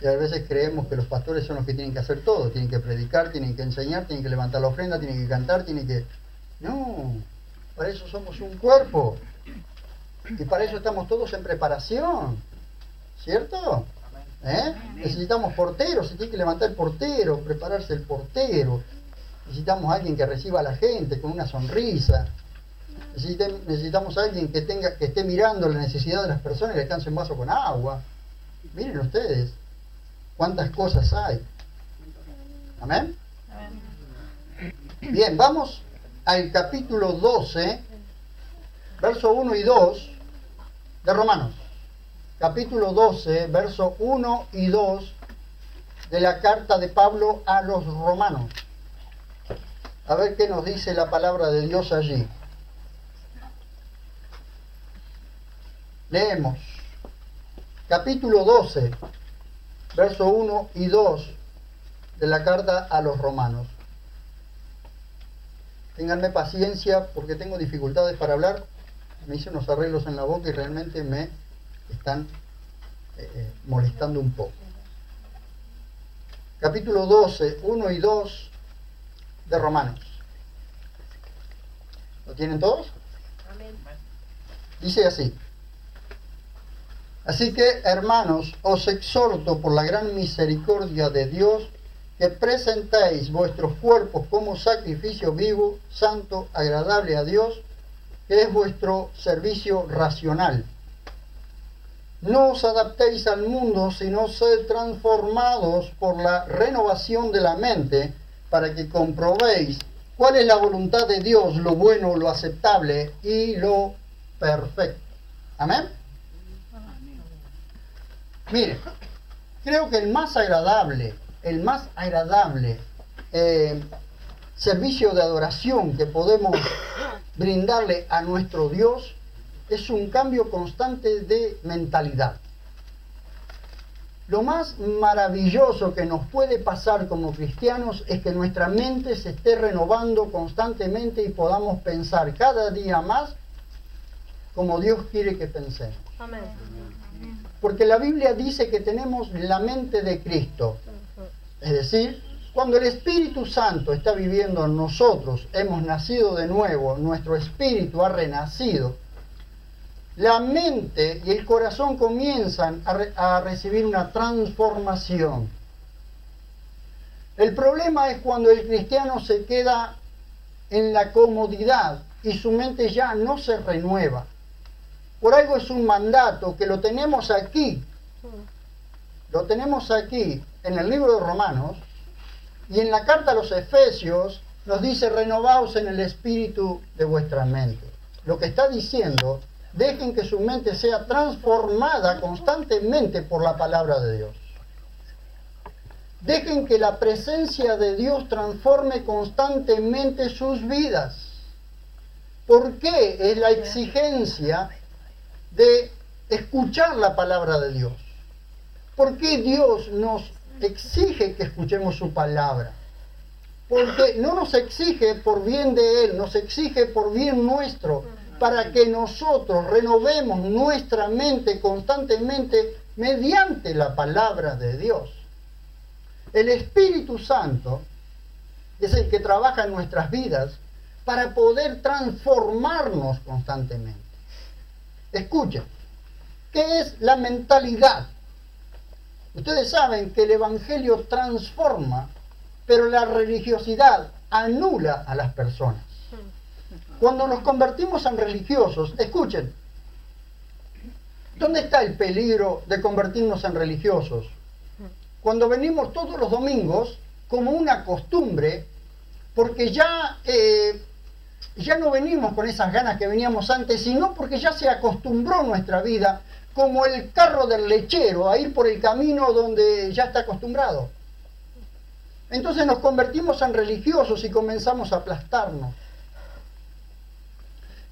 Y a veces creemos que los pastores son los que tienen que hacer todo, tienen que predicar, tienen que enseñar, tienen que levantar la ofrenda, tienen que cantar, tienen que... No, para eso somos un cuerpo. Y para eso estamos todos en preparación, ¿cierto? Necesitamos porteros, se tiene que levantar el portero, prepararse el portero. Necesitamos a alguien que reciba a la gente con una sonrisa. Necesitamos a alguien que esté mirando la necesidad de las personas y le alcance un vaso con agua. Miren ustedes cuántas cosas hay. ¿Amén? Bien, vamos al capítulo 12, verso 1 y 2 de Romanos. Capítulo 12, verso 1 y 2 de la carta de Pablo a los romanos. A ver qué nos dice la palabra de Dios allí. Leemos. Capítulo 12, verso 1 y 2 de la carta a los romanos. Ténganme paciencia porque tengo dificultades para hablar. Me hice unos arreglos en la boca y realmente me están molestando un poco. Capítulo 12, 1 y 2 de Romanos. ¿Lo tienen todos? Amén. Dice así. Así que, hermanos, os exhorto por la gran misericordia de Dios que presentéis vuestros cuerpos como sacrificio vivo, santo, agradable a Dios, que es vuestro servicio racional. No os adaptéis al mundo, sino sed transformados por la renovación de la mente, para que comprobéis cuál es la voluntad de Dios, lo bueno, lo aceptable y lo perfecto. Amén. Mire, creo que el más agradable servicio de adoración que podemos brindarle a nuestro Dios es un cambio constante de mentalidad. Lo más maravilloso que nos puede pasar como cristianos es que nuestra mente se esté renovando constantemente y podamos pensar cada día más como Dios quiere que pensemos. Amén. Porque la Biblia dice que tenemos la mente de Cristo. Es decir, cuando el Espíritu Santo está viviendo en nosotros, hemos nacido de nuevo, nuestro espíritu ha renacido, la mente y el corazón comienzan a recibir una transformación. El problema es cuando el cristiano se queda en la comodidad y su mente ya no se renueva. Por algo es un mandato que lo tenemos aquí en el libro de Romanos, y en la carta a los Efesios nos dice: renovaos en el espíritu de vuestra mente. Lo que está diciendo, dejen que su mente sea transformada constantemente por la palabra de Dios. Dejen que la presencia de Dios transforme constantemente sus vidas. ¿Por qué es la exigencia de escuchar la palabra de Dios? ¿Por qué Dios nos exige que escuchemos su palabra? Porque no nos exige por bien de Él, nos exige por bien nuestro, para que nosotros renovemos nuestra mente constantemente mediante la palabra de Dios. El Espíritu Santo es el que trabaja en nuestras vidas para poder transformarnos constantemente. Escuchen, ¿qué es la mentalidad? Ustedes saben que el Evangelio transforma, pero la religiosidad anula a las personas. Cuando nos convertimos en religiosos, escuchen, ¿dónde está el peligro de convertirnos en religiosos? Cuando venimos todos los domingos como una costumbre, porque ya no venimos con esas ganas que veníamos antes, sino porque ya se acostumbró nuestra vida, como el carro del lechero, a ir por el camino donde ya está acostumbrado. Entonces nos convertimos en religiosos y comenzamos a aplastarnos.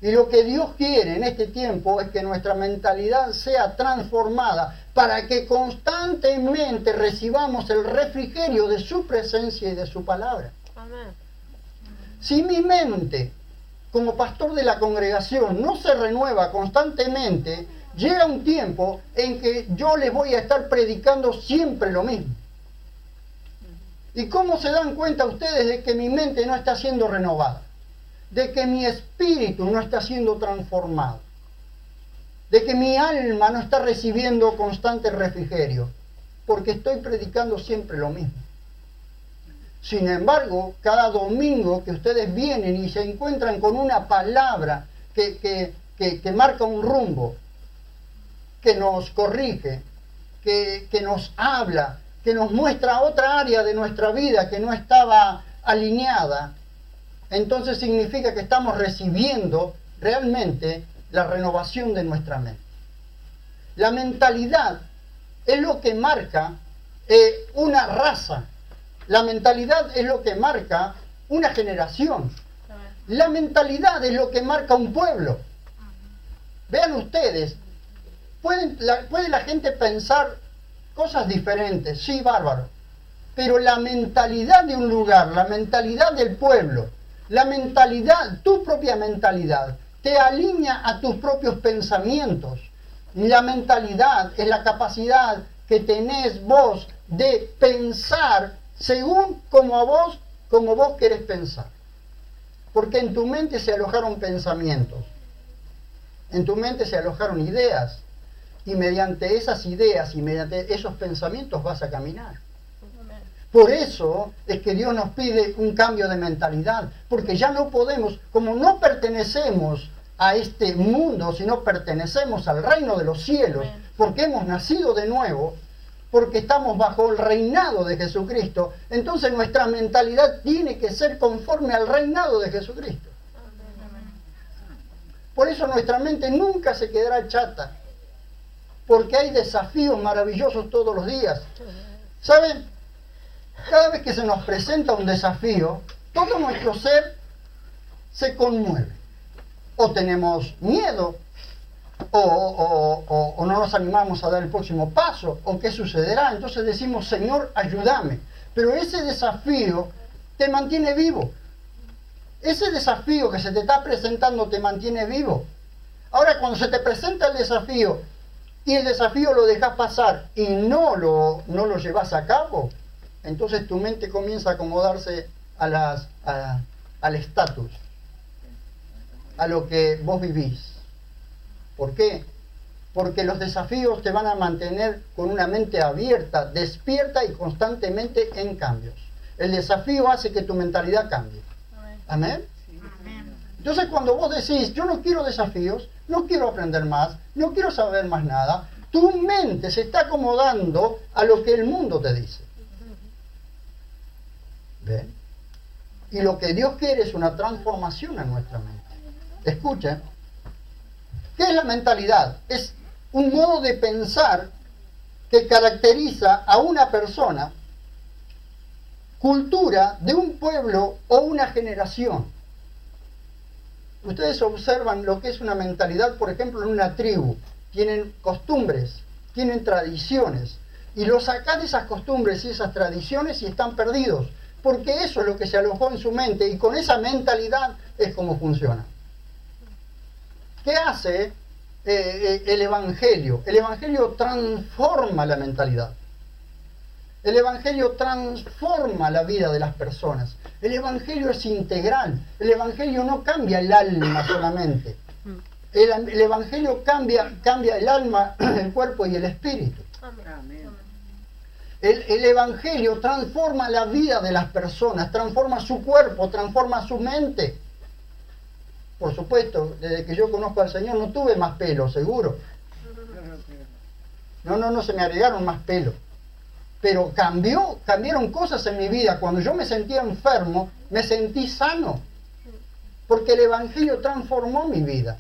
Y lo que Dios quiere en este tiempo es que nuestra mentalidad sea transformada para que constantemente recibamos el refrigerio de su presencia y de su palabra. Amén. Si mi mente, como pastor de la congregación, no se renueva constantemente, llega un tiempo en que yo les voy a estar predicando siempre lo mismo. ¿Y cómo se dan cuenta ustedes de que mi mente no está siendo renovada? De que mi espíritu no está siendo transformado. De que mi alma no está recibiendo constante refrigerio. Porque estoy predicando siempre lo mismo. Sin embargo, cada domingo que ustedes vienen y se encuentran con una palabra que marca un rumbo, que nos corrige, que nos habla, que nos muestra otra área de nuestra vida que no estaba alineada, entonces significa que estamos recibiendo realmente la renovación de nuestra mente. La mentalidad es lo que marca una raza. La mentalidad es lo que marca una generación. La mentalidad es lo que marca un pueblo. Vean ustedes, puede la gente pensar cosas diferentes, sí, bárbaro, pero la mentalidad de un lugar, la mentalidad del pueblo, la mentalidad, tu propia mentalidad, te alinea a tus propios pensamientos. La mentalidad es la capacidad que tenés vos de pensar según como vos querés pensar. Porque en tu mente se alojaron pensamientos, en tu mente se alojaron ideas, y mediante esas ideas y mediante esos pensamientos vas a caminar. Por eso es que Dios nos pide un cambio de mentalidad, porque ya no podemos, como no pertenecemos a este mundo, sino pertenecemos al reino de los cielos, porque hemos nacido de nuevo, porque estamos bajo el reinado de Jesucristo, entonces nuestra mentalidad tiene que ser conforme al reinado de Jesucristo. Por eso nuestra mente nunca se quedará chata, porque hay desafíos maravillosos todos los días. ¿Saben? Cada vez que se nos presenta un desafío, todo nuestro ser se conmueve. O tenemos miedo, o no nos animamos a dar el próximo paso, o qué sucederá. Entonces decimos, Señor, ayúdame. Pero ese desafío te mantiene vivo. Ese desafío que se te está presentando te mantiene vivo. Ahora, cuando se te presenta el desafío, y el desafío lo dejas pasar y no lo llevas a cabo, entonces tu mente comienza a acomodarse al estatus, a lo que vos vivís. ¿Por qué? Porque los desafíos te van a mantener con una mente abierta, despierta y constantemente en cambios. El desafío hace que tu mentalidad cambie. ¿Amén? Entonces cuando vos decís, yo no quiero desafíos, no quiero aprender más, no quiero saber más nada, tu mente se está acomodando a lo que el mundo te dice. ¿Ven? Y lo que Dios quiere es una transformación en nuestra mente. Escuchen, ¿qué es la mentalidad? Es un modo de pensar que caracteriza a una persona, cultura de un pueblo o una generación. Ustedes observan lo que es una mentalidad, por ejemplo, en una tribu. Tienen costumbres, tienen tradiciones. Y los sacás de esas costumbres y esas tradiciones y están perdidos. Porque eso es lo que se alojó en su mente. Y con esa mentalidad es como funciona. ¿Qué hace el Evangelio? El Evangelio transforma la mentalidad. El Evangelio transforma la vida de las personas. El Evangelio es integral. El Evangelio no cambia el alma solamente. El Evangelio cambia el alma, el cuerpo y el espíritu. El Evangelio transforma la vida de las personas, transforma su cuerpo, transforma su mente. Por supuesto, desde que yo conozco al Señor no tuve más pelo, seguro. No se me agregaron más pelo. Pero cambiaron cosas en mi vida. Cuando yo me sentía enfermo, me sentí sano. Porque el Evangelio transformó mi vida.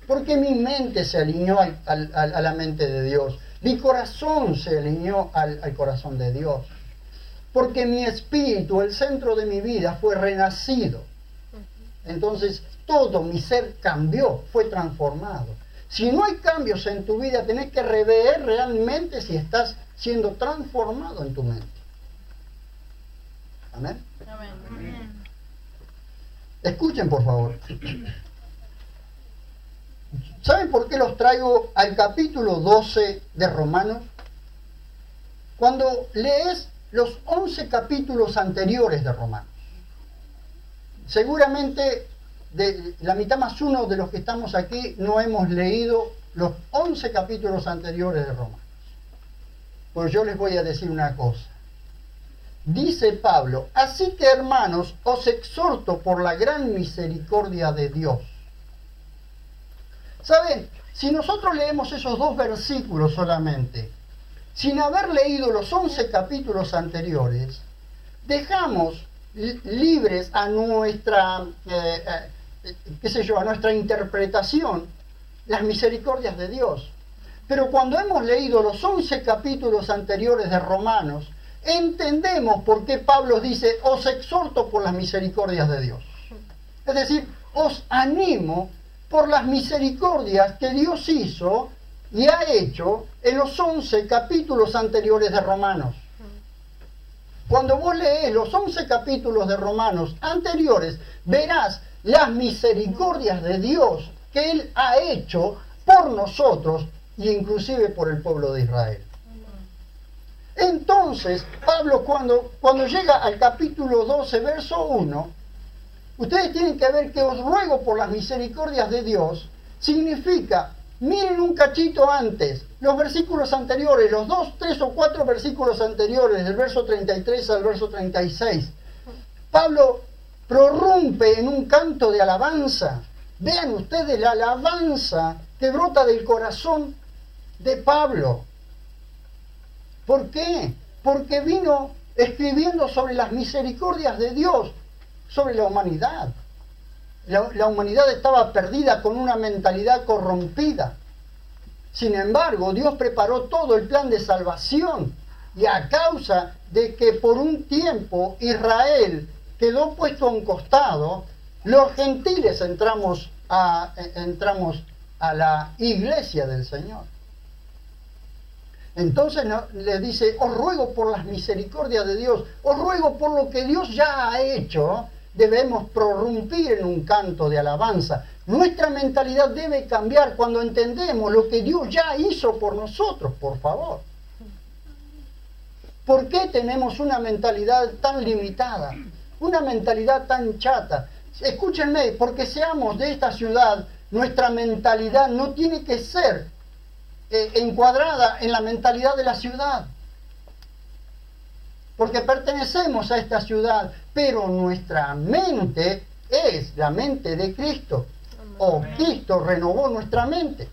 Porque mi mente se alineó a la mente de Dios. Mi corazón se alineó al corazón de Dios. Porque mi espíritu, el centro de mi vida, fue renacido. Entonces, todo mi ser cambió, fue transformado. Si no hay cambios en tu vida, tenés que rever realmente si estás siendo transformado en tu mente. ¿Amén? Amén. Escuchen, por favor. ¿Saben por qué los traigo al capítulo 12 de Romanos? Cuando lees los 11 capítulos anteriores de Romanos, seguramente de la mitad más uno de los que estamos aquí no hemos leído los 11 capítulos anteriores de Romanos. Pues yo les voy a decir una cosa. Dice Pablo: así que, hermanos, os exhorto por la gran misericordia de Dios. ¿Saben? Si nosotros leemos esos 2 versículos solamente, sin haber leído los 11 capítulos anteriores, dejamos libres a nuestra, a nuestra interpretación las misericordias de Dios. Pero cuando hemos leído los 11 capítulos anteriores de Romanos, entendemos por qué Pablo dice: os exhorto por las misericordias de Dios. Es decir, os animo por las misericordias que Dios hizo y ha hecho en los 11 capítulos anteriores de Romanos. Cuando vos lees los 11 capítulos de Romanos anteriores, verás las misericordias de Dios que Él ha hecho por nosotros e inclusive por el pueblo de Israel. Entonces, Pablo cuando llega al capítulo 12, verso 1, ustedes tienen que ver que os ruego por las misericordias de Dios, significa, miren un cachito antes, los versículos anteriores, los 2, 3 o 4 versículos anteriores, del verso 33 al verso 36. Pablo prorrumpe en un canto de alabanza. Vean ustedes la alabanza que brota del corazón de Pablo. ¿Por qué? Porque vino escribiendo sobre las misericordias de Dios, sobre la humanidad. La humanidad estaba perdida con una mentalidad corrompida. Sin embargo, Dios preparó todo el plan de salvación, y a causa de que por un tiempo Israel quedó puesto a un costado, los gentiles entramos a la iglesia del Señor. Entonces le dice: os ruego por las misericordias de Dios, os ruego por lo que Dios ya ha hecho. Debemos prorrumpir en un canto de alabanza. Nuestra mentalidad debe cambiar cuando entendemos lo que Dios ya hizo por nosotros, por favor. ¿Por qué tenemos una mentalidad tan limitada? Una mentalidad tan chata. Escúchenme, porque seamos de esta ciudad, nuestra mentalidad no tiene que ser encuadrada en la mentalidad de la ciudad. Porque pertenecemos a esta ciudad, pero nuestra mente es la mente de Cristo. O Cristo renovó nuestra mente.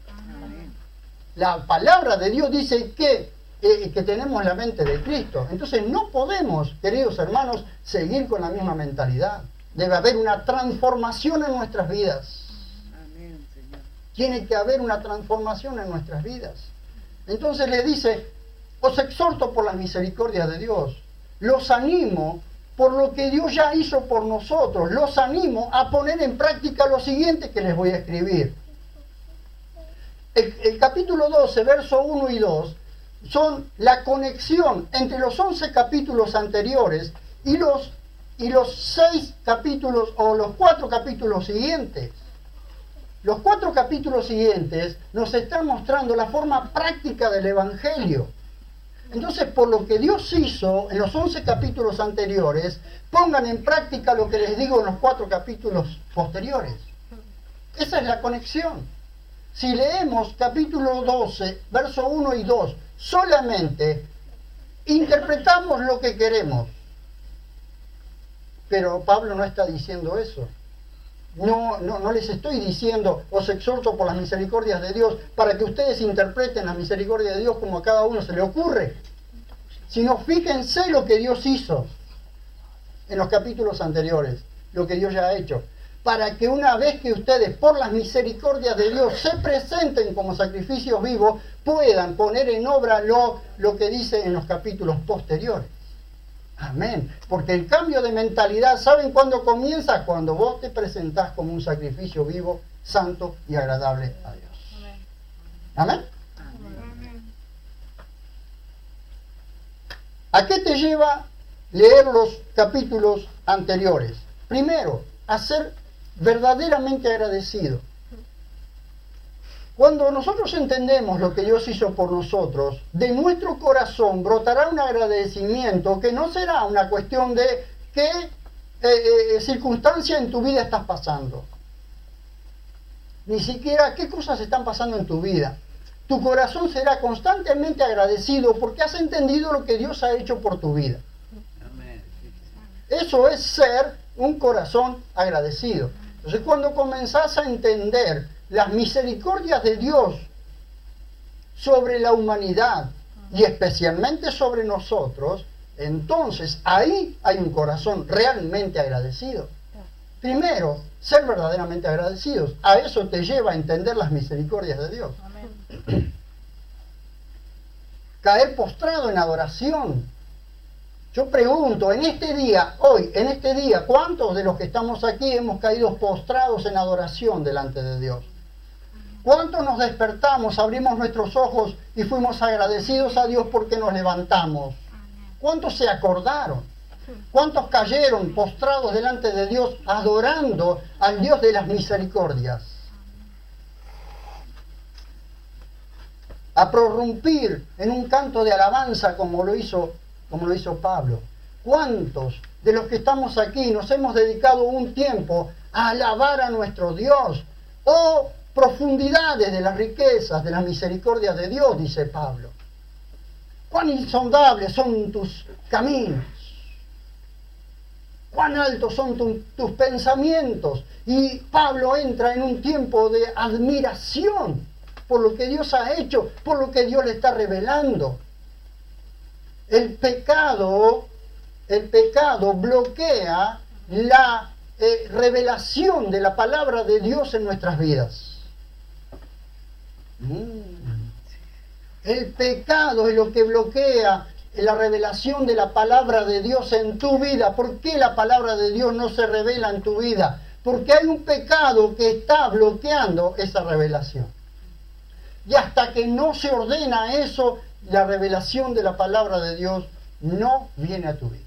La palabra de Dios dice que tenemos la mente de Cristo. Entonces no podemos, queridos hermanos, seguir con la misma mentalidad. Debe haber una transformación en nuestras vidas. Tiene que haber una transformación en nuestras vidas. Entonces le dice: os exhorto por las misericordias de Dios. Los animo por lo que Dios ya hizo por nosotros. Los animo a poner en práctica lo siguiente que les voy a escribir. El capítulo 12, verso 1 y 2, son la conexión entre los 11 capítulos anteriores y los 6 capítulos o los 4 capítulos siguientes. Los 4 capítulos siguientes nos están mostrando la forma práctica del Evangelio. Entonces, por lo que Dios hizo en los 11 capítulos anteriores, pongan en práctica lo que les digo en los 4 capítulos posteriores. Esa es la conexión. Si leemos capítulo 12, verso 1 y 2, solamente interpretamos lo que queremos. Pero Pablo no está diciendo eso. No les estoy diciendo: os exhorto por las misericordias de Dios, para que ustedes interpreten la misericordia de Dios como a cada uno se le ocurre. Sino fíjense lo que Dios hizo en los capítulos anteriores, lo que Dios ya ha hecho, para que una vez que ustedes, por las misericordias de Dios, se presenten como sacrificios vivos, puedan poner en obra lo que dice en los capítulos posteriores. Amén. Porque el cambio de mentalidad, ¿saben cuándo comienza? Cuando vos te presentás como un sacrificio vivo, santo y agradable a Dios. Amén. ¿A qué te lleva leer los capítulos anteriores? Primero, a ser verdaderamente agradecido. Cuando nosotros entendemos lo que Dios hizo por nosotros, de nuestro corazón brotará un agradecimiento que no será una cuestión de qué circunstancia en tu vida estás pasando. Ni siquiera qué cosas están pasando en tu vida. Tu corazón será constantemente agradecido porque has entendido lo que Dios ha hecho por tu vida. Eso es ser un corazón agradecido. Entonces, cuando comenzás a entender las misericordias de Dios sobre la humanidad y especialmente sobre nosotros, entonces ahí hay un corazón realmente agradecido. Primero, ser verdaderamente agradecidos. A eso te lleva a entender las misericordias de Dios. Amén. Caer postrado en adoración. Yo pregunto, en este día, hoy, en este día, ¿cuántos de los que estamos aquí hemos caído postrados en adoración delante de Dios? ¿Cuántos nos despertamos, abrimos nuestros ojos y fuimos agradecidos a Dios porque nos levantamos? ¿Cuántos se acordaron? ¿Cuántos cayeron postrados delante de Dios adorando al Dios de las misericordias? A prorrumpir en un canto de alabanza como lo hizo Pablo. ¿Cuántos de los que estamos aquí nos hemos dedicado un tiempo a alabar a nuestro Dios? Oh, profundidades de las riquezas, de las misericordias de Dios, dice Pablo. Cuán insondables son tus caminos. Cuán altos son tus pensamientos. Y Pablo entra en un tiempo de admiración por lo que Dios ha hecho, por lo que Dios le está revelando. El pecado bloquea la revelación de la palabra de Dios en nuestras vidas. El pecado es lo que bloquea la revelación de la palabra de Dios en tu vida. ¿Por qué la palabra de Dios no se revela en tu vida? Porque hay un pecado que está bloqueando esa revelación. Y hasta que no se ordena eso, la revelación de la palabra de Dios no viene a tu vida.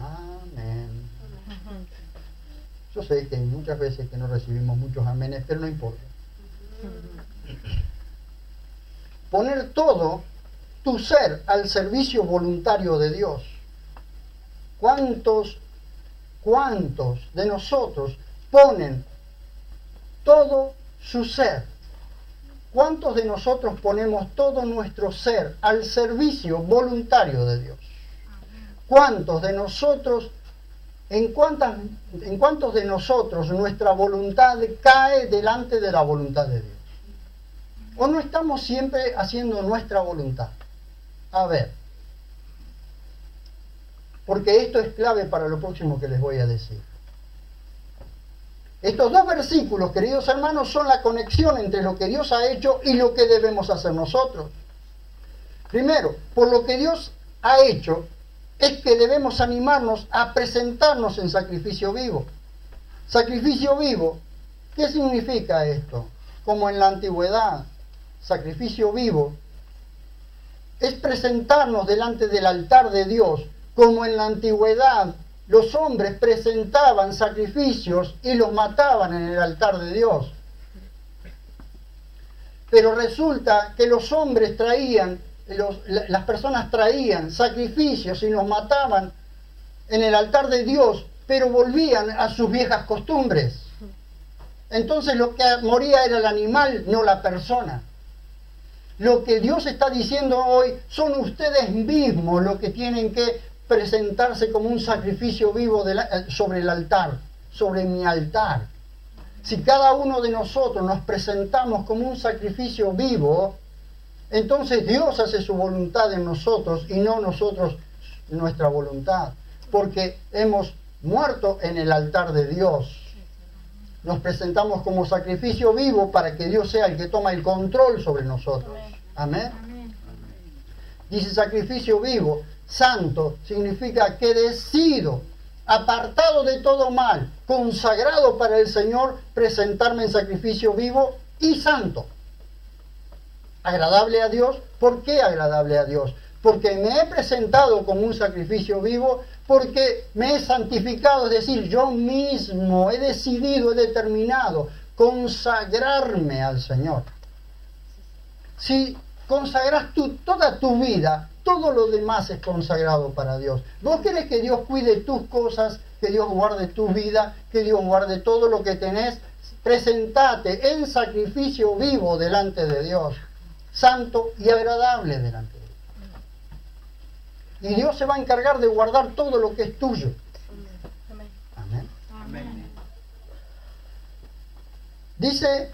Amén. Yo sé que hay muchas veces que no recibimos muchos amenes, pero no importa. Poner todo tu ser al servicio voluntario de Dios. ¿Cuántos de nosotros ponen todo su ser? ¿Cuántos de nosotros ponemos todo nuestro ser al servicio voluntario de Dios? ¿Cuántos de nosotros, en cuántos de nosotros nuestra voluntad cae delante de la voluntad de Dios? ¿O no estamos siempre haciendo nuestra voluntad? A ver, porque esto es clave para lo próximo que les voy a decir. Estos dos versículos, queridos hermanos, son la conexión entre lo que Dios ha hecho y lo que debemos hacer nosotros. Primero, por lo que Dios ha hecho, es que debemos animarnos a presentarnos en sacrificio vivo. Sacrificio vivo, ¿qué significa esto? Como en la antigüedad, sacrificio vivo es presentarnos delante del altar de Dios, como en la antigüedad los hombres presentaban sacrificios y los mataban en el altar de Dios. Pero resulta que los hombres las personas traían sacrificios y los mataban en el altar de Dios, pero volvían a sus viejas costumbres. Entonces lo que moría era el animal, no la persona. Lo que Dios está diciendo hoy son ustedes mismos los que tienen que presentarse como un sacrificio vivo sobre el altar, sobre mi altar. Si cada uno de nosotros nos presentamos como un sacrificio vivo, entonces Dios hace su voluntad en nosotros y no nosotros nuestra voluntad, porque hemos muerto en el altar de Dios. Nos presentamos como sacrificio vivo para que Dios sea el que toma el control sobre nosotros. Amén. Amén. Dice sacrificio vivo, santo, significa que decido, apartado de todo mal, consagrado para el Señor, presentarme en sacrificio vivo y santo. Agradable a Dios. ¿Por qué agradable a Dios? Porque me he presentado como un sacrificio vivo, porque me he santificado, es decir, yo mismo he decidido, he determinado consagrarme al Señor. Si consagras toda tu vida, todo lo demás es consagrado para Dios. ¿Vos querés que Dios cuide tus cosas, que Dios guarde tu vida, que Dios guarde todo lo que tenés? Presentate en sacrificio vivo delante de Dios, santo y agradable delante de Dios. Y Dios se va a encargar de guardar todo lo que es tuyo. Amén. Amén. Dice,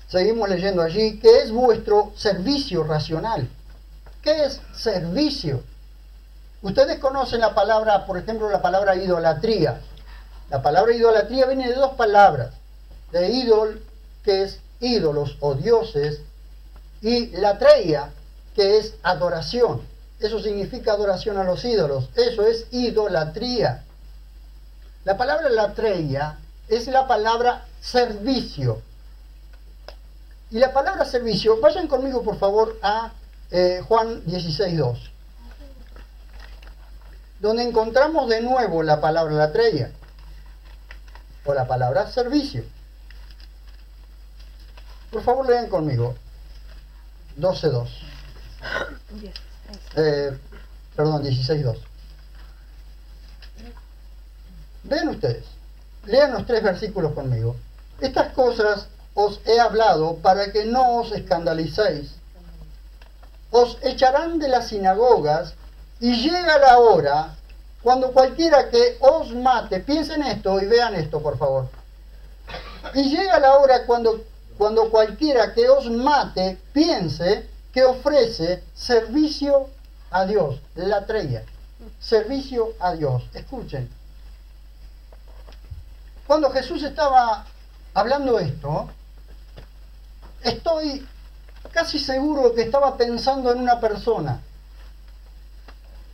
seguimos leyendo allí, que es vuestro servicio racional. ¿Qué es servicio? Ustedes conocen la palabra, por ejemplo, la palabra idolatría. La palabra idolatría viene de dos palabras. De ídol, que es ídolos o dioses, y latreia, que es adoración. Eso significa adoración a los ídolos. Eso es idolatría. La palabra latreia es la palabra servicio. Y la palabra servicio, vayan conmigo por favor a Juan 16:2, donde encontramos de nuevo la palabra latreia, o la palabra servicio. Por favor lean conmigo 12:2. Perdón, 16:2. Vean ustedes, lean los 3 versículos conmigo. Estas cosas os he hablado para que no os escandalicéis. Os echarán de las sinagogas y llega la hora cuando cualquiera que os mate, piensen esto y vean esto por favor. Y llega la hora cuando cualquiera que os mate piense que ofrece servicio a Dios, latreia, servicio a Dios. Escuchen. Cuando Jesús estaba hablando esto, estoy casi seguro que estaba pensando en una persona,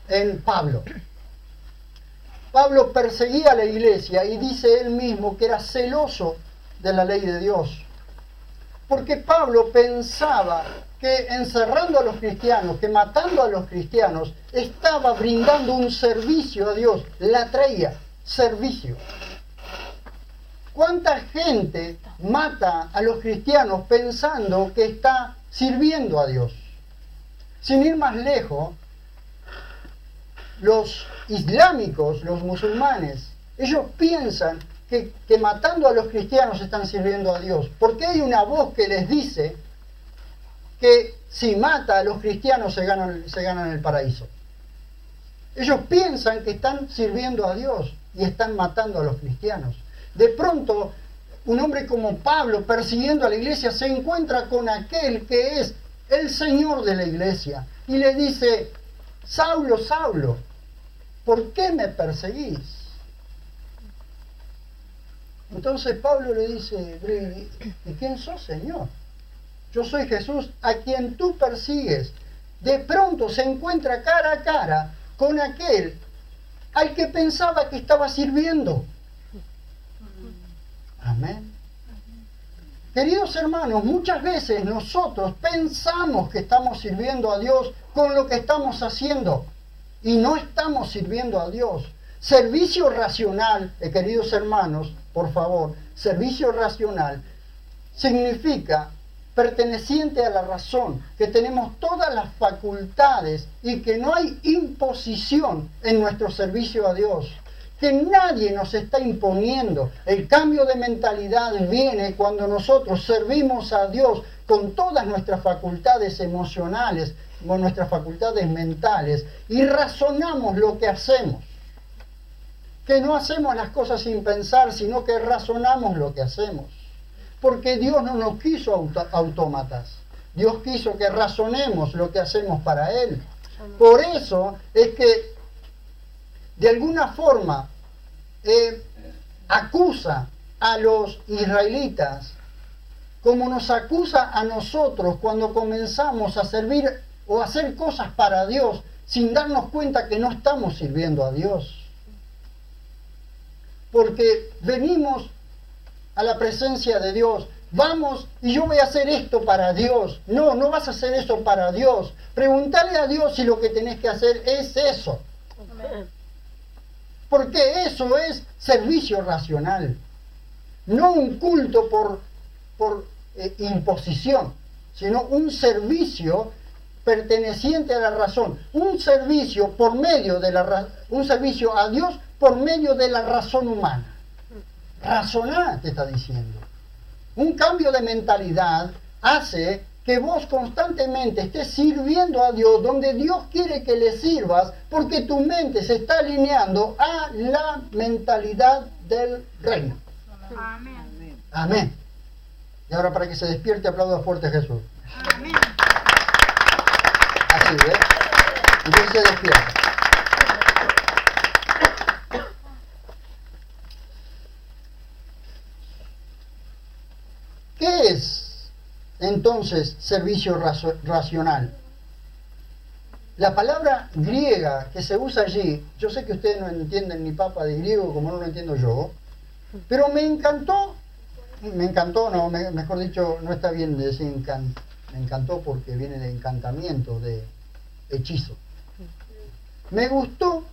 en Pablo. Pablo perseguía a la iglesia y dice él mismo que era celoso de la ley de Dios. Porque Pablo pensaba que encerrando a los cristianos, que matando a los cristianos, estaba brindando un servicio a Dios, latreia, servicio. ¿Cuánta gente mata a los cristianos pensando que está sirviendo a Dios? Sin ir más lejos, los islámicos, los musulmanes, ellos piensan que matando a los cristianos están sirviendo a Dios, porque hay una voz que les dice que si mata a los cristianos se ganan el paraíso. Ellos piensan que están sirviendo a Dios y están matando a los cristianos. De pronto, un hombre como Pablo, persiguiendo a la iglesia, se encuentra con aquel que es el Señor de la iglesia y le dice: Saulo, Saulo, ¿por qué me perseguís? Entonces Pablo le dice: ¿y quién sos, Señor? Yo soy Jesús a quien tú persigues. De pronto se encuentra cara a cara con aquel al que pensaba que estaba sirviendo. Amén. Queridos hermanos, muchas veces nosotros pensamos que estamos sirviendo a Dios con lo que estamos haciendo y no estamos sirviendo a Dios. Servicio racional, queridos hermanos, por favor, servicio racional significa perteneciente a la razón, que tenemos todas las facultades y que no hay imposición en nuestro servicio a Dios, que nadie nos está imponiendo. El cambio de mentalidad viene cuando nosotros servimos a Dios con todas nuestras facultades emocionales, con nuestras facultades mentales, y razonamos lo que hacemos. Que no hacemos las cosas sin pensar, sino que razonamos lo que hacemos. Porque Dios no nos quiso autómatas. Dios quiso que razonemos lo que hacemos para Él. Por eso es que de alguna forma acusa a los israelitas como nos acusa a nosotros cuando comenzamos a servir o a hacer cosas para Dios sin darnos cuenta que no estamos sirviendo a Dios. Porque venimos a la presencia de Dios, vamos y yo voy a hacer esto para Dios. No, no vas a hacer eso para Dios. Preguntale a Dios si lo que tenés que hacer es eso. Amén. Porque eso es servicio racional. no un culto por imposición, sino un servicio perteneciente a la razón, un servicio por medio de un servicio a Dios por medio de la razón humana. Razonar, te está diciendo. Un cambio de mentalidad hace que vos constantemente estés sirviendo a Dios donde Dios quiere que le sirvas, porque tu mente se está alineando a la mentalidad del reino. Amén. Amén. Y ahora, para que se despierte, aplauda fuerte a Jesús. Amén. Así, ¿ves? Entonces se despierta. ¿Qué es entonces servicio racional? La palabra griega que se usa allí, yo sé que ustedes no entienden ni papa de griego como no lo entiendo yo, pero me encantó, no, mejor dicho, no está bien decir me encantó porque viene de encantamiento, de hechizo. Me gustó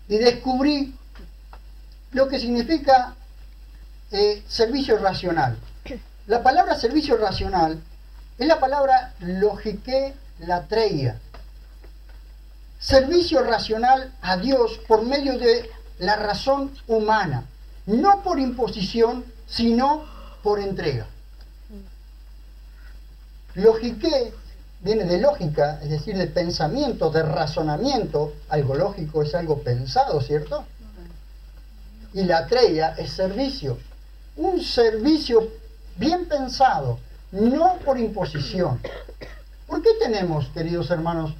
y descubrí lo que significa servicio racional. La palabra servicio racional es la palabra logique latreia. Servicio racional a Dios por medio de la razón humana, no por imposición, sino por entrega. Logique viene de lógica, es decir, de pensamiento, de razonamiento. Algo lógico es algo pensado, ¿cierto? Y latreia es servicio. Un servicio bien pensado, no por imposición. ¿Por qué tenemos, queridos hermanos,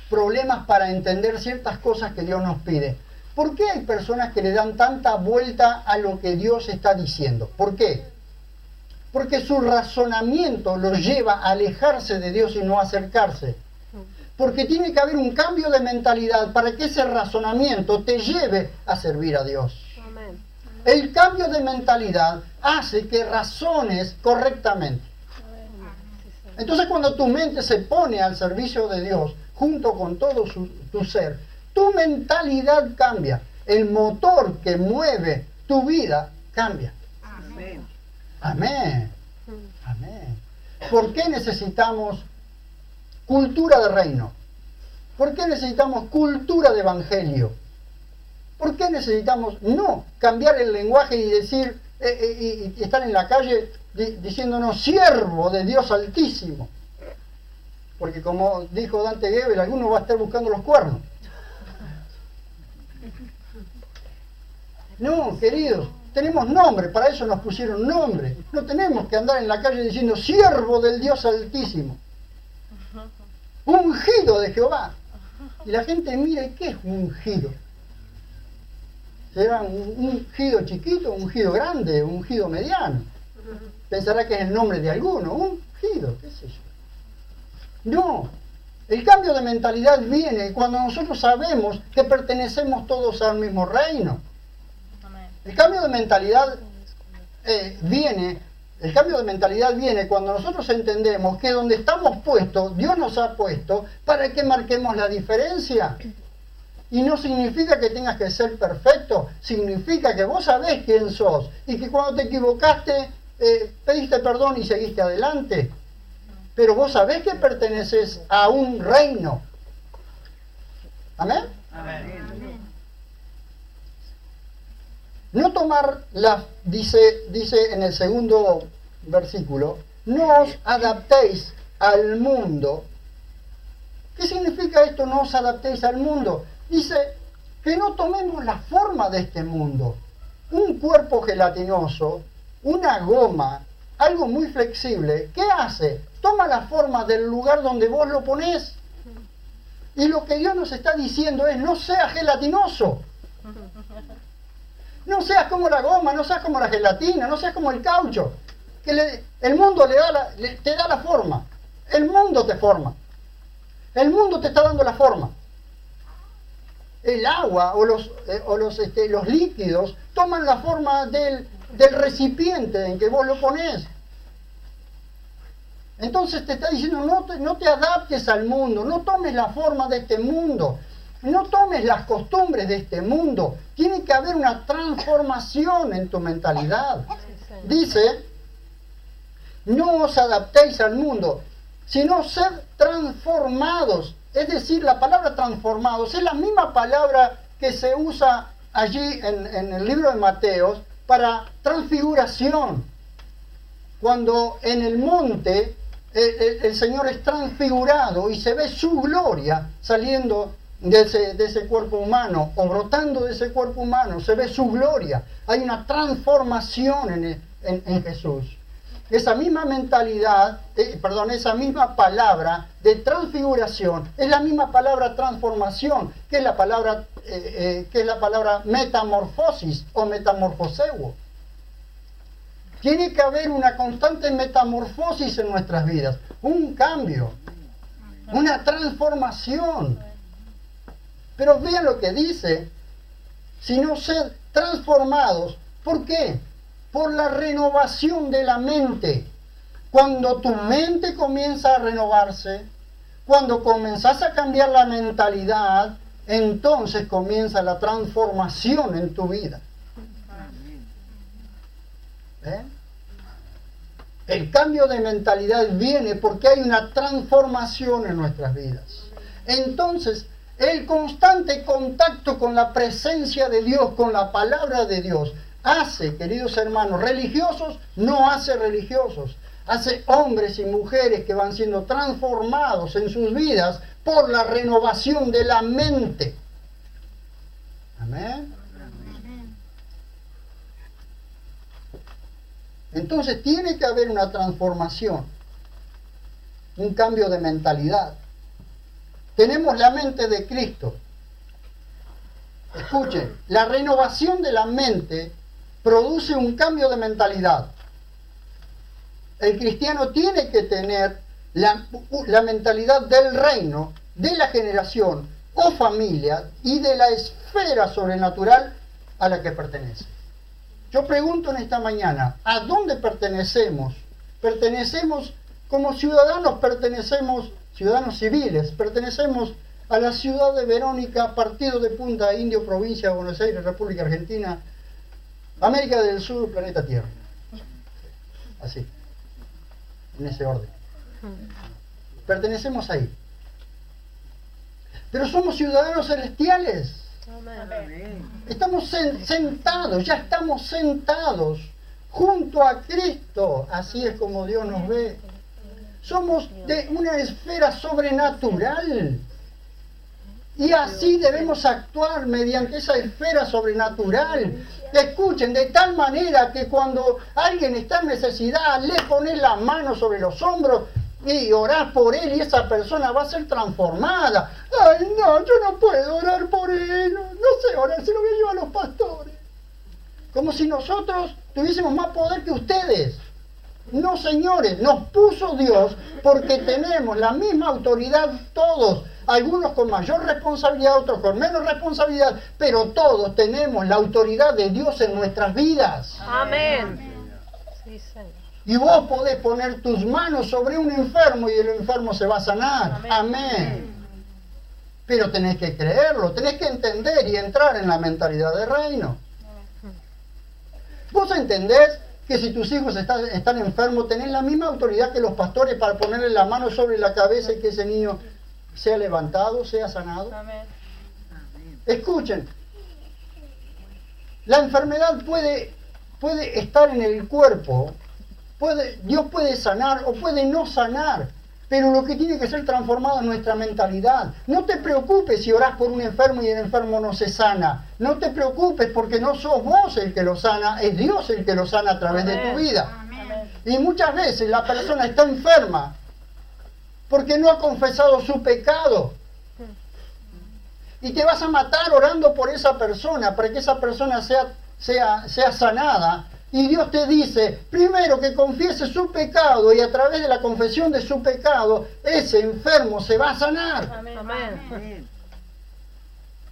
problemas para entender ciertas cosas que Dios nos pide? ¿Por qué hay personas que le dan tanta vuelta a lo que Dios está diciendo? ¿Por qué? Porque su razonamiento los lleva a alejarse de Dios y no acercarse. Porque tiene que haber un cambio de mentalidad para que ese razonamiento te lleve a servir a Dios. Amén. El cambio de mentalidad hace que razones correctamente. Entonces, cuando tu mente se pone al servicio de Dios, junto con todo tu ser, tu mentalidad cambia. El motor que mueve tu vida cambia. Amén. Amén. Amén. ¿Por qué necesitamos cultura de reino? ¿Por qué necesitamos cultura de evangelio? ¿Por qué necesitamos no cambiar el lenguaje y decir y estar en la calle diciéndonos siervo de Dios Altísimo? Porque como dijo Dante Gebel, alguno va a estar buscando los cuernos. No, queridos, tenemos nombre, para eso nos pusieron nombre. No tenemos que andar en la calle diciendo siervo del Dios Altísimo, ungido de Jehová. Y la gente mira, ¿qué es ungido? ¿Será un ungido chiquito, un ungido grande, un ungido mediano? Pensará que es el nombre de alguno, ungido, qué sé yo. No, el cambio de mentalidad viene cuando nosotros sabemos que pertenecemos todos al mismo reino. El cambio de mentalidad viene cuando nosotros entendemos que donde estamos puestos, Dios nos ha puesto para que marquemos la diferencia. Y no significa que tengas que ser perfecto, significa que vos sabés quién sos y que cuando te equivocaste pediste perdón y seguiste adelante. Pero vos sabés que perteneces a un reino. ¿Amén? Amén. No tomar dice en el segundo versículo, no os adaptéis al mundo. ¿Qué significa esto, no os adaptéis al mundo? Dice que no tomemos la forma de este mundo. Un cuerpo gelatinoso, una goma, algo muy flexible, ¿qué hace? Toma la forma del lugar donde vos lo ponés. Y lo que Dios nos está diciendo es, no seas gelatinoso. No seas como la goma, no seas como la gelatina, no seas como el caucho. El mundo te da la forma. El mundo te forma. El mundo te está dando la forma. El agua o los líquidos toman la forma del recipiente en que vos lo ponés. Entonces te está diciendo, no te adaptes al mundo, no tomes la forma de este mundo. No tomes las costumbres de este mundo. Tiene que haber una transformación en tu mentalidad. Dice, no os adaptéis al mundo, sino sed transformados. Es decir, la palabra transformados es la misma palabra que se usa allí en el libro de Mateo para transfiguración. Cuando en el monte el Señor es transfigurado y se ve su gloria saliendo de ese cuerpo humano o brotando de ese cuerpo humano, se ve su gloria. Hay una transformación en Jesús. Esa misma mentalidad, esa misma palabra de transfiguración es la misma palabra transformación, que es la palabra metamorfosis o metamorfoseo. Tiene que haber una constante metamorfosis en nuestras vidas, un cambio, una transformación. Pero vean lo que dice, sino sed transformados. ¿Por qué? Por la renovación de la mente. Cuando tu mente comienza a renovarse, cuando comenzás a cambiar la mentalidad, entonces comienza la transformación en tu vida. El cambio de mentalidad viene porque hay una transformación en nuestras vidas. Entonces, el constante contacto con la presencia de Dios, con la palabra de Dios, hace, queridos hermanos, religiosos, no hace religiosos, hace hombres y mujeres que van siendo transformados en sus vidas por la renovación de la mente. Amén. Entonces tiene que haber una transformación, un cambio de mentalidad. Tenemos la mente de Cristo. Escuchen, la renovación de la mente produce un cambio de mentalidad. El cristiano tiene que tener la mentalidad del reino, de la generación o familia y de la esfera sobrenatural a la que pertenece. Yo pregunto en esta mañana, ¿a dónde pertenecemos? Pertenecemos como ciudadanos, ciudadanos civiles, pertenecemos a la ciudad de Verónica, partido de Punta Indio, provincia de Buenos Aires, República Argentina, América del Sur, planeta Tierra. Así, en ese orden. Pertenecemos ahí. Pero somos ciudadanos celestiales. Estamos sentados, ya estamos sentados junto a Cristo. Así es como Dios nos ve. Somos de una esfera sobrenatural. Y así debemos actuar mediante esa esfera sobrenatural. Escuchen, de tal manera que cuando alguien está en necesidad, le pones la mano sobre los hombros y orás por él y esa persona va a ser transformada. Ay, no, yo no puedo orar por él, no sé orar, se lo voy a llevar a los pastores. Como si nosotros tuviésemos más poder que ustedes. No, señores, nos puso Dios porque tenemos la misma autoridad todos. Algunos con mayor responsabilidad, otros con menos responsabilidad, pero todos tenemos la autoridad de Dios en nuestras vidas. Amén. Sí, Señor. Y vos podés poner tus manos sobre un enfermo y el enfermo se va a sanar. Amén. Amén. Pero tenés que creerlo, tenés que entender y entrar en la mentalidad del reino. Vos entendés que si tus hijos están enfermos, tenés la misma autoridad que los pastores para ponerle la mano sobre la cabeza y que ese niño sea levantado, sea sanado. Amén. Escuchen, la enfermedad puede estar en el cuerpo, Dios puede sanar o puede no sanar, pero lo que tiene que ser transformado es nuestra mentalidad. No te preocupes si orás por un enfermo y el enfermo no se sana. No te preocupes porque no sos vos el que lo sana, es Dios el que lo sana a través de tu vida. Amén. Y muchas veces la persona está enferma porque no ha confesado su pecado. Y te vas a matar orando por esa persona, para que esa persona sea sanada. Y Dios te dice, primero que confiese su pecado y a través de la confesión de su pecado, ese enfermo se va a sanar. Amén. Amén.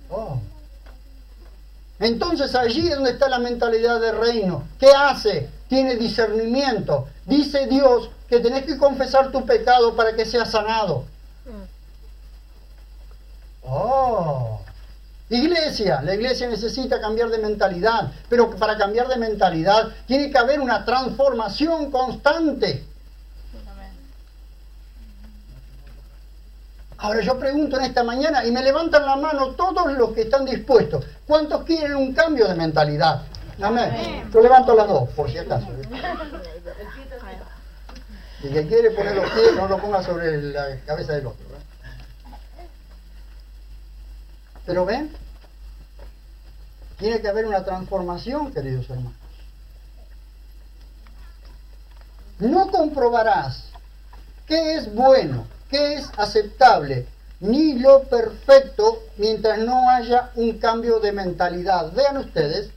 Oh. Entonces allí es donde está la mentalidad del reino. ¿Qué hace? Tiene discernimiento. Dice Dios que tenés que confesar tu pecado para que seas sanado. Oh. Iglesia, la iglesia necesita cambiar de mentalidad, pero para cambiar de mentalidad tiene que haber una transformación constante. Ahora yo pregunto en esta mañana y me levantan la mano todos los que están dispuestos. ¿Cuántos quieren un cambio de mentalidad? Amén. Yo levanto las dos, por si acaso. Y el que quiere poner los pies, no lo ponga sobre la cabeza del otro. Pero ven, tiene que haber una transformación, queridos hermanos. No comprobarás qué es bueno, qué es aceptable, ni lo perfecto, mientras no haya un cambio de mentalidad. Vean ustedes,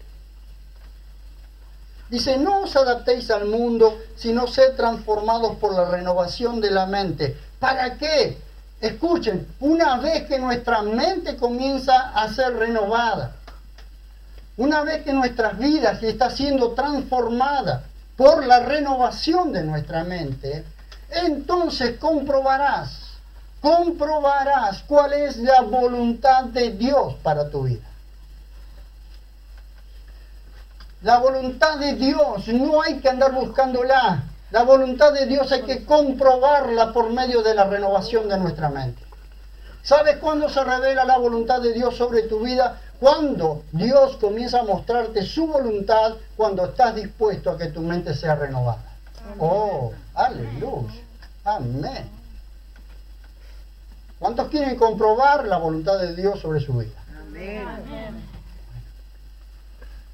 dice, no os adaptéis al mundo, sino sed transformados por la renovación de la mente. ¿Para qué? Escuchen, una vez que nuestra mente comienza a ser renovada, una vez que nuestras vidas está siendo transformada por la renovación de nuestra mente, entonces comprobarás cuál es la voluntad de Dios para tu vida. La voluntad de Dios no hay que andar buscándola. La voluntad de Dios hay que comprobarla por medio de la renovación de nuestra mente. ¿Sabes cuándo se revela la voluntad de Dios sobre tu vida? Cuando Dios comienza a mostrarte su voluntad, cuando estás dispuesto a que tu mente sea renovada. Oh, aleluya. Amén. ¿Cuántos quieren comprobar la voluntad de Dios sobre su vida? Amén.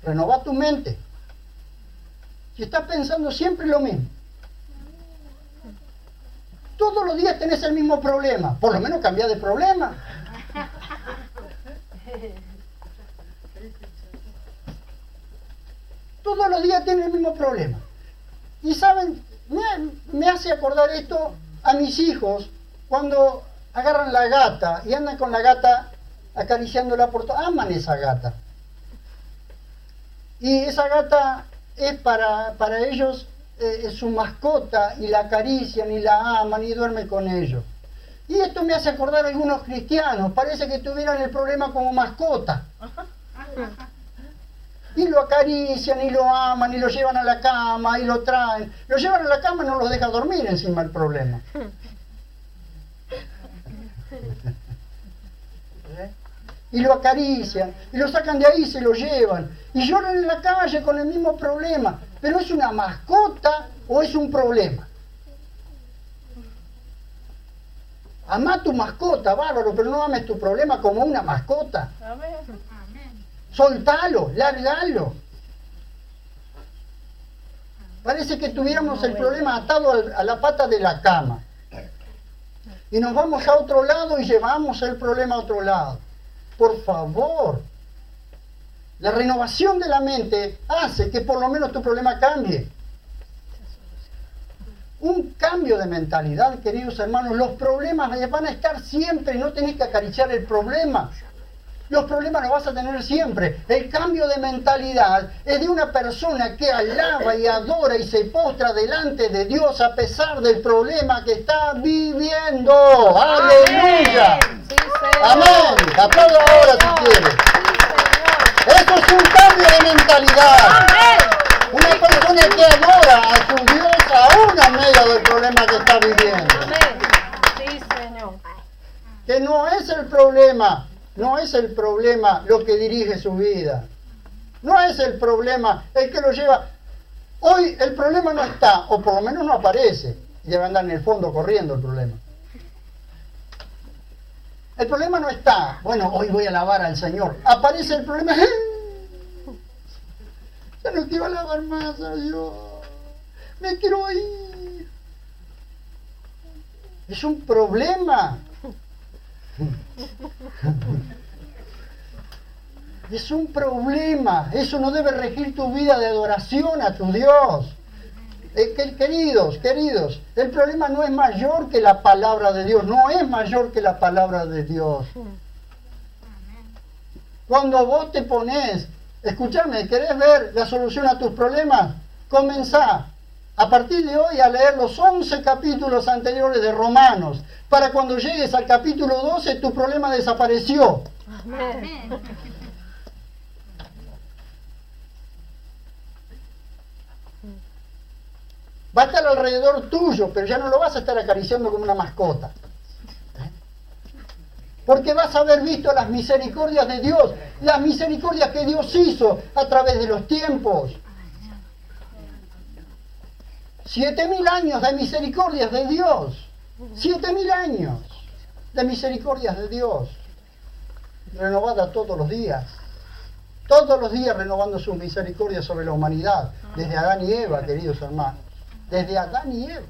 Renova tu mente. Si estás pensando siempre lo mismo, todos los días tenés el mismo problema, por lo menos cambia de problema. Todos los días tienes el mismo problema. Y saben, me hace acordar esto a mis hijos cuando agarran la gata y andan con la gata acariciándola por todo. Aman esa gata. Y esa gata es para ellos es su mascota y la acarician y la aman y duermen con ellos. Y esto me hace acordar a algunos cristianos, parece que tuvieran el problema como mascota. Y lo acarician y lo aman y lo llevan a la cama y lo traen. Lo llevan a la cama y no los deja dormir encima del problema. Y lo acarician, y lo sacan de ahí y se lo llevan. Y lloran en la calle con el mismo problema. ¿Pero es una mascota o es un problema? Amá tu mascota, bárbaro, pero no ames tu problema como una mascota. Soltalo, largalo. Parece que tuviéramos el problema atado a la pata de la cama. Y nos vamos a otro lado y llevamos el problema a otro lado. Por favor, la renovación de la mente hace que por lo menos tu problema cambie. Un cambio de mentalidad, queridos hermanos. Los problemas van a estar siempre, no tenés que acariciar el problema. Los problemas los vas a tener siempre. El cambio de mentalidad es de una persona que alaba y adora y se postra delante de Dios a pesar del problema que está viviendo. ¡Aleluya! Sí, Señor. Amén. Aplaudo ahora si quieres. Eso es un cambio de mentalidad. Una persona que adora a su Dios aún en medio del problema que está viviendo. Amén. Sí, Señor. Que no es el problema. No es el problema lo que dirige su vida. No es el problema el que lo lleva. Hoy el problema no está, o por lo menos no aparece. Y debe andar en el fondo corriendo el problema. El problema no está. Bueno, hoy voy a alabar al Señor. Aparece el problema. Ya no quiero alabar más a Dios. Me quiero ir. Es un problema. Es un problema. Eso no debe regir tu vida de adoración a tu Dios. Queridos, el problema no es mayor que la palabra de Dios. No es mayor que la palabra de Dios. Cuando vos te pones, escuchame, ¿querés ver la solución a tus problemas? Comenzá a partir de hoy a leer los 11 capítulos anteriores de Romanos. Para cuando llegues al capítulo 12, tu problema desapareció. Amén. Va a estar alrededor tuyo, pero ya no lo vas a estar acariciando como una mascota. Porque vas a haber visto las misericordias de Dios, las misericordias que Dios hizo a través de los tiempos. 7.000 años de misericordias de Dios. 7.000 años de misericordias de Dios. Renovada todos los días. Todos los días renovando sus misericordias sobre la humanidad. Desde Adán y Eva, queridos hermanos. Desde Adán y Eva.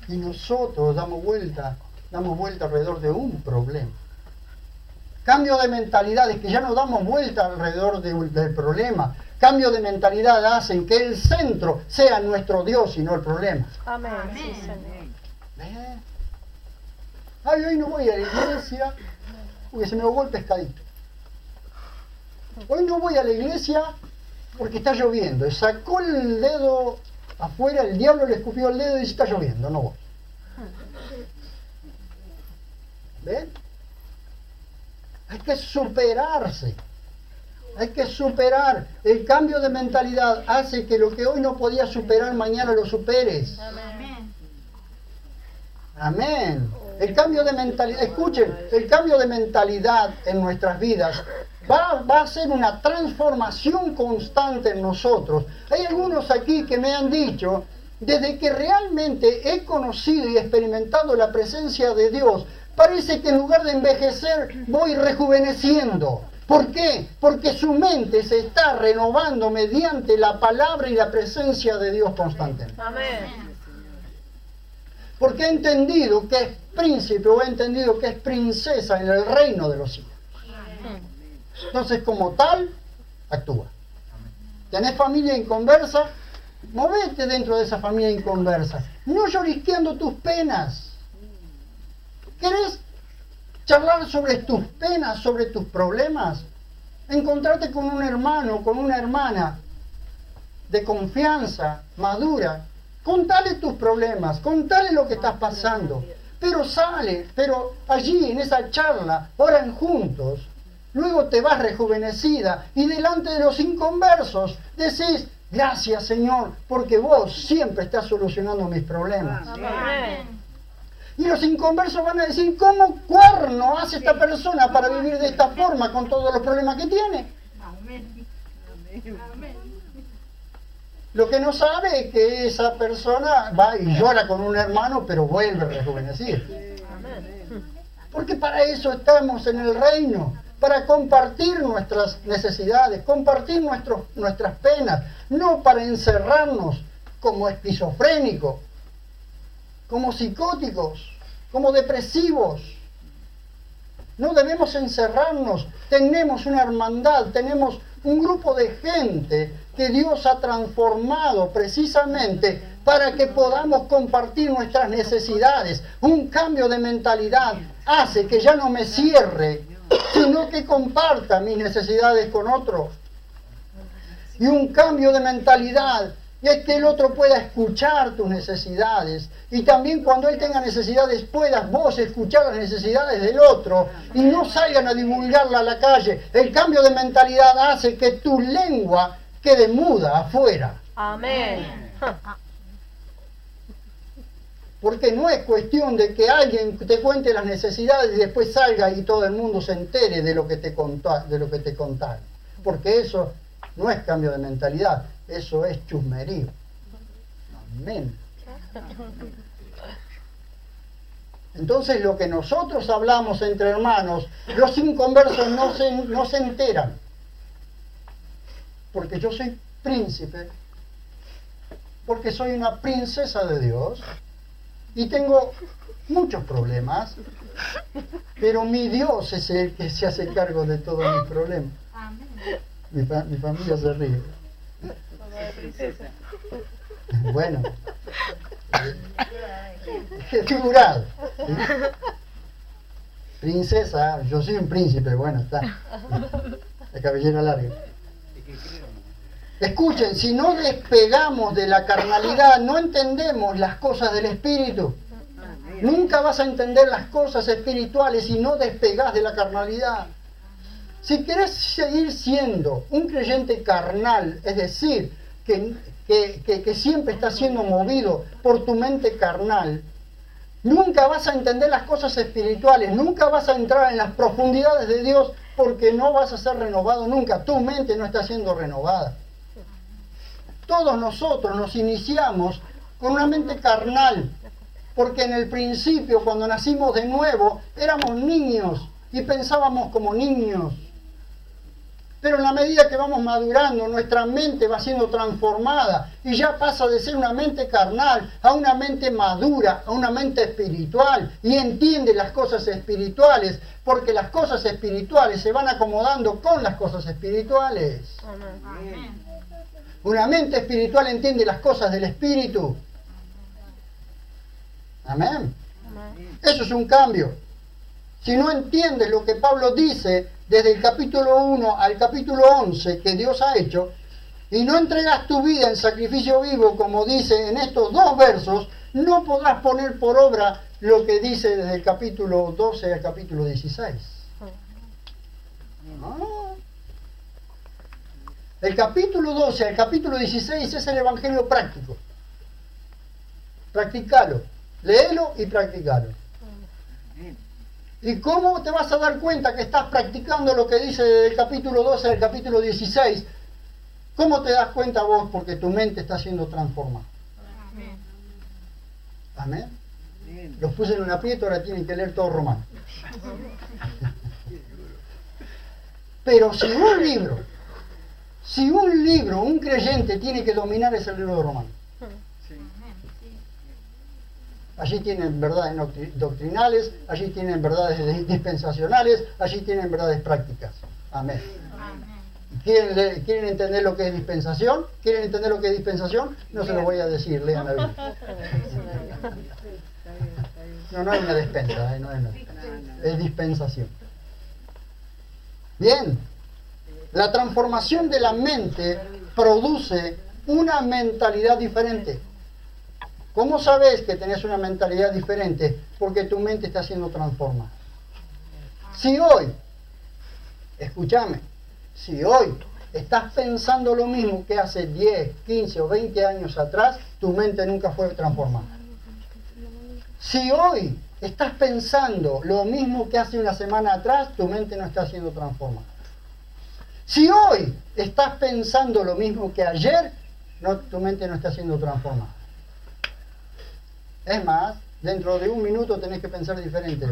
Y nosotros damos vuelta alrededor de un problema. Cambio de mentalidades, que ya no damos vuelta alrededor del problema. Cambio de mentalidad hacen que el centro sea nuestro Dios y no el problema. Amén. Sí, Señor. ¿Ves? Ay, hoy no voy a la iglesia porque se me ahogó el pescadito. Hoy no voy a la iglesia porque está lloviendo. Y sacó el dedo afuera, el diablo le escupió el dedo y dice, está lloviendo, no voy. ¿Ven? Hay que superarse. Hay que superar. El cambio de mentalidad hace que lo que hoy no podías superar, mañana lo superes. Amén. Amén. El cambio de mentalidad, escuchen, el cambio de mentalidad en nuestras vidas va a ser una transformación constante en nosotros. Hay algunos aquí que me han dicho, desde que realmente he conocido y experimentado la presencia de Dios, parece que en lugar de envejecer voy rejuveneciendo. ¿Por qué? Porque su mente se está renovando mediante la palabra y la presencia de Dios constantemente. Amén. Porque ha entendido que es príncipe o ha entendido que es princesa en el reino de los cielos. Entonces, como tal, actúa. ¿Tenés familia inconversa? Movete dentro de esa familia inconversa. No llorisqueando tus penas. ¿Querés charlar sobre tus penas, sobre tus problemas? Encontrarte con un hermano, con una hermana de confianza, madura. Contale tus problemas, contale lo que estás pasando. Pero allí en esa charla, oran juntos. Luego te vas rejuvenecida y delante de los inconversos decís, gracias Señor, porque vos siempre estás solucionando mis problemas. Amén. Y los inconversos van a decir, ¿cómo cuerno hace esta persona para vivir de esta forma con todos los problemas que tiene? Amén. Lo que no sabe es que esa persona va y llora con un hermano, pero vuelve a rejuvenecir. Porque para eso estamos en el reino, para compartir nuestras necesidades, compartir nuestras penas, no para encerrarnos como esquizofrénicos, como psicóticos, como depresivos. No debemos encerrarnos. Tenemos una hermandad, tenemos un grupo de gente que Dios ha transformado precisamente para que podamos compartir nuestras necesidades. Un cambio de mentalidad hace que ya no me cierre, sino que comparta mis necesidades con otro. Y un cambio de mentalidad es que el otro pueda escuchar tus necesidades. Y también cuando él tenga necesidades puedas vos escuchar las necesidades del otro y no salgan a divulgarla a la calle. El cambio de mentalidad hace que tu lengua quede muda afuera. Amén. Porque no es cuestión de que alguien te cuente las necesidades y después salga y todo el mundo se entere de lo que te contaron. Porque eso no es cambio de mentalidad, eso es chusmerío. Amén. Entonces lo que nosotros hablamos entre hermanos, los inconversos no se enteran. Porque yo soy príncipe, porque soy una princesa de Dios y tengo muchos problemas, pero mi Dios es el que se hace cargo de todos mis problemas. Mi familia se ríe. Bueno, figurado. ¿Sí? Princesa, yo soy un príncipe, bueno, está. La cabellera larga. Escuchen, si no despegamos de la carnalidad, no entendemos las cosas del Espíritu. Nunca vas a entender las cosas espirituales si no despegás de la carnalidad. Si querés seguir siendo un creyente carnal, es decir, que siempre está siendo movido por tu mente carnal, nunca vas a entender las cosas espirituales, nunca vas a entrar en las profundidades de Dios, porque no vas a ser renovado nunca. Tu mente no está siendo renovada. Todos nosotros nos iniciamos con una mente carnal, porque en el principio, cuando nacimos de nuevo, éramos niños y pensábamos como niños. Pero en la medida que vamos madurando, nuestra mente va siendo transformada y ya pasa de ser una mente carnal a una mente madura, a una mente espiritual, y entiende las cosas espirituales, porque las cosas espirituales se van acomodando con las cosas espirituales. Amén. Una mente espiritual entiende las cosas del espíritu. Amén. Eso es un cambio. Si no entiendes lo que Pablo dice desde el capítulo 1 al capítulo 11 que Dios ha hecho, y no entregas tu vida en sacrificio vivo, como dice en estos dos versos, no podrás poner por obra lo que dice desde el capítulo 12 al capítulo 16. El capítulo 12 al capítulo 16 es el evangelio práctico. Practicalo, léelo y practicalo. ¿Y cómo te vas a dar cuenta que estás practicando lo que dice del capítulo 12 al capítulo 16? ¿Cómo te das cuenta vos? Porque tu mente está siendo transformada. Amén. Los puse en un aprieto, ahora tienen que leer todo Romano. Pero si un libro, un creyente tiene que dominar, es el libro de Romano. Allí tienen verdades doctrinales, allí tienen verdades dispensacionales, allí tienen verdades prácticas. Amén. ¿Quieren entender lo que es dispensación? ¿Quieren entender lo que es dispensación? No se lo voy a decir, lean la Biblia. No es una despensa, no es una despensa. Es dispensación. Bien. La transformación de la mente produce una mentalidad diferente. ¿Cómo sabes que tenés una mentalidad diferente? Porque tu mente está siendo transformada. Si hoy, escúchame, si hoy estás pensando lo mismo que hace 10, 15 o 20 años atrás, tu mente nunca fue transformada. Si hoy estás pensando lo mismo que hace una semana atrás, tu mente no está siendo transformada. Si hoy estás pensando lo mismo que ayer, tu mente no está siendo transformada. Es más, dentro de un minuto tenés que pensar diferente.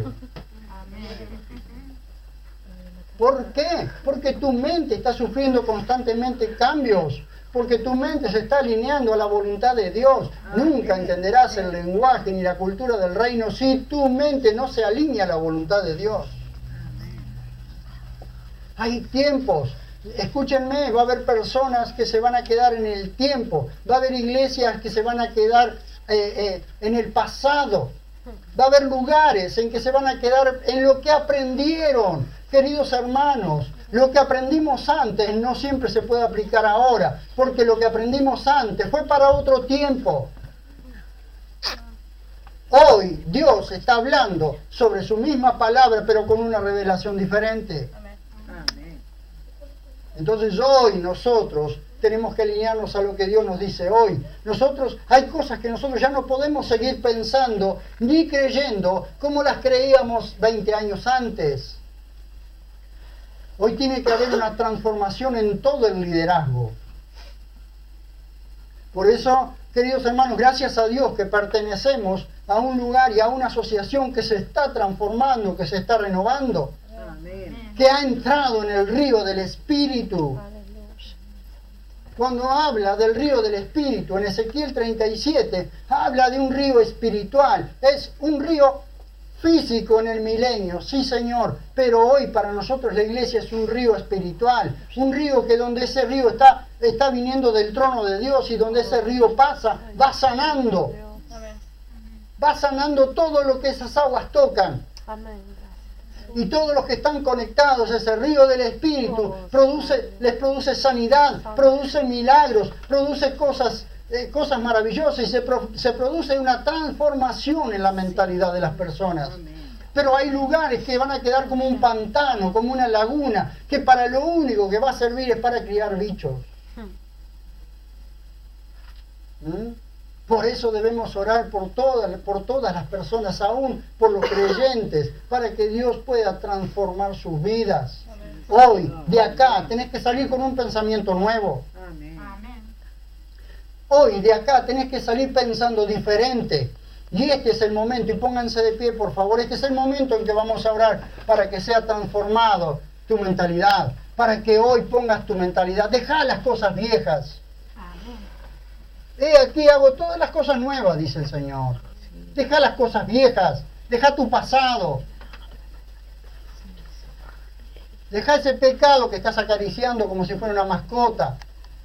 ¿Por qué? Porque tu mente está sufriendo constantemente cambios. Porque tu mente se está alineando a la voluntad de Dios. Nunca entenderás el lenguaje ni la cultura del reino si tu mente no se alinea a la voluntad de Dios. Hay tiempos. Escúchenme, va a haber personas que se van a quedar en el tiempo. Va a haber iglesias que se van a quedar en el pasado. Va a haber lugares en que se van a quedar en lo que aprendieron. Queridos hermanos, lo que aprendimos antes no siempre se puede aplicar ahora, porque lo que aprendimos antes fue para otro tiempo. Hoy Dios está hablando sobre su misma palabra, pero con una revelación diferente. Entonces hoy nosotros tenemos que alinearnos a lo que Dios nos dice hoy. Hay cosas que nosotros ya no podemos seguir pensando ni creyendo como las creíamos 20 años antes. Hoy tiene que haber una transformación en todo el liderazgo. Por eso, queridos hermanos, gracias a Dios que pertenecemos a un lugar y a una asociación que se está transformando, que se está renovando. Que ha entrado en el río del Espíritu. Cuando habla del río del Espíritu, en Ezequiel 37, habla de un río espiritual. Es un río físico en el milenio, sí Señor, pero hoy para nosotros la iglesia es un río espiritual. Un río que donde ese río está viniendo del trono de Dios, y donde ese río pasa, va sanando. Va sanando todo lo que esas aguas tocan. Y todos los que están conectados a ese río del Espíritu les produce sanidad, produce milagros, produce cosas cosas maravillosas y se produce una transformación en la mentalidad de las personas. Pero hay lugares que van a quedar como un pantano, como una laguna, que para lo único que va a servir es para criar bichos. ¿Mm? Por eso debemos orar por todas las personas, aún por los creyentes, para que Dios pueda transformar sus vidas. Hoy, de acá, tenés que salir con un pensamiento nuevo. Amén. Amén. Hoy, de acá, tenés que salir pensando diferente. Y este es el momento, y pónganse de pie, por favor, este es el momento en que vamos a orar para que sea transformado tu mentalidad, para que hoy pongas tu mentalidad. Deja las cosas viejas. Amén. Aquí hago todas las cosas nuevas, dice el Señor. Deja las cosas viejas, deja tu pasado. Deja ese pecado que estás acariciando como si fuera una mascota,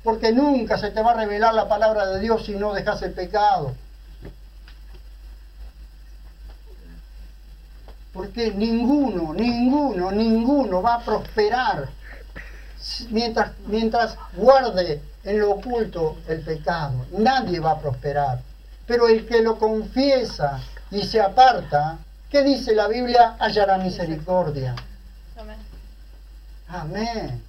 porque nunca se te va a revelar la palabra de Dios si no dejas el pecado. Porque ninguno va a prosperar mientras guarde en lo oculto el pecado. Nadie va a prosperar. Pero el que lo confiesa y se aparta, ¿qué dice la Biblia? Hallará misericordia. Amén. Amén.